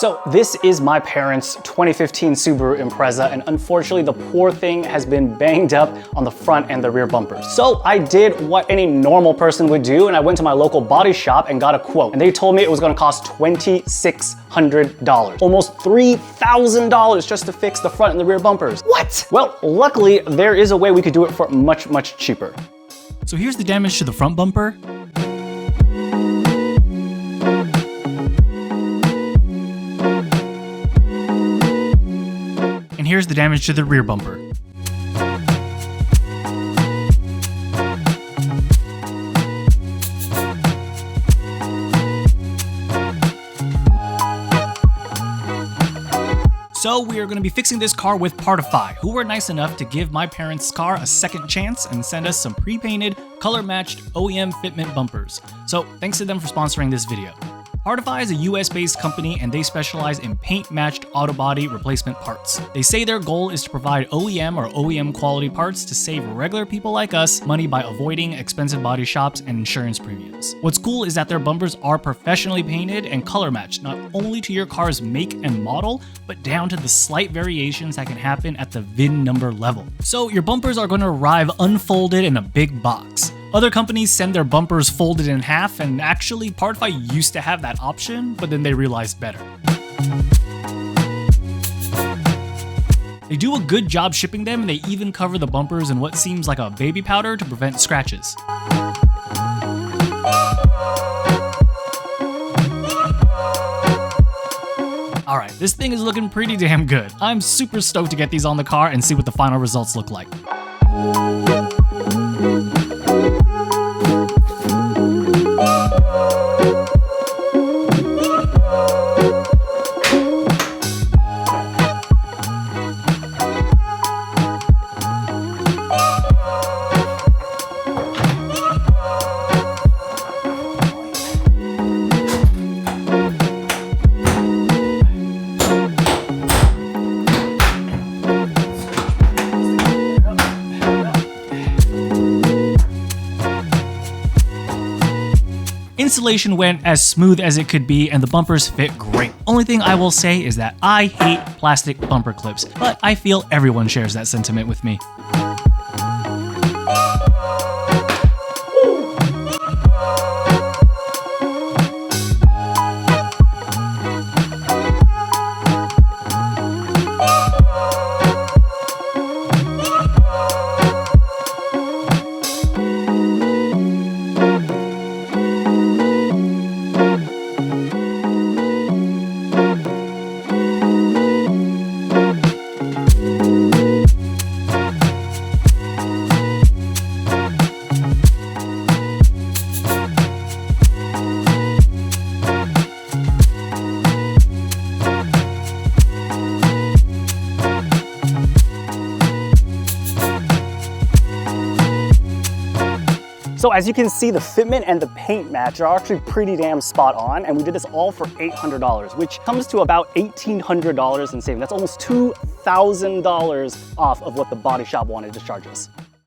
So this is my parents' 2015 Subaru Impreza, and unfortunately the poor thing has been banged up on the front and the rear bumpers. So I did what any normal person would do, and I went to my local body shop and got a quote. And they told me it was gonna cost $2,600. Almost $3,000 just to fix the front and the rear bumpers. What? Well, luckily there is a way we could do it for much, much cheaper. So here's the damage to the front bumper. And here's the damage to the rear bumper. So we are going to be fixing this car with Partify, who were nice enough to give my parents' car a second chance and send us some pre-painted, color-matched OEM fitment bumpers. So thanks to them for sponsoring this video. Partify is a US-based company and they specialize in paint-matched auto body replacement parts. They say their goal is to provide OEM or OEM quality parts to save regular people like us money by avoiding expensive body shops and insurance premiums. What's cool is that their bumpers are professionally painted and color-matched, not only to your car's make and model, but down to the slight variations that can happen at the VIN number level. So your bumpers are going to arrive unfolded in a big box. Other companies send their bumpers folded in half, and actually Partify used to have that option, but then they realized better. They do a good job shipping them, and they even cover the bumpers in what seems like a baby powder to prevent scratches. Alright, this thing is looking pretty damn good. I'm super stoked to get these on the car and see what the final results look like. Installation went as smooth as it could be and the bumpers fit great. Only thing I will say is that I hate plastic bumper clips, but I feel everyone shares that sentiment with me. So as you can see, the fitment and the paint match are actually pretty damn spot on, and we did this all for $800, which comes to about $1,800 in savings. That's almost $2,000 off of what the body shop wanted to charge us.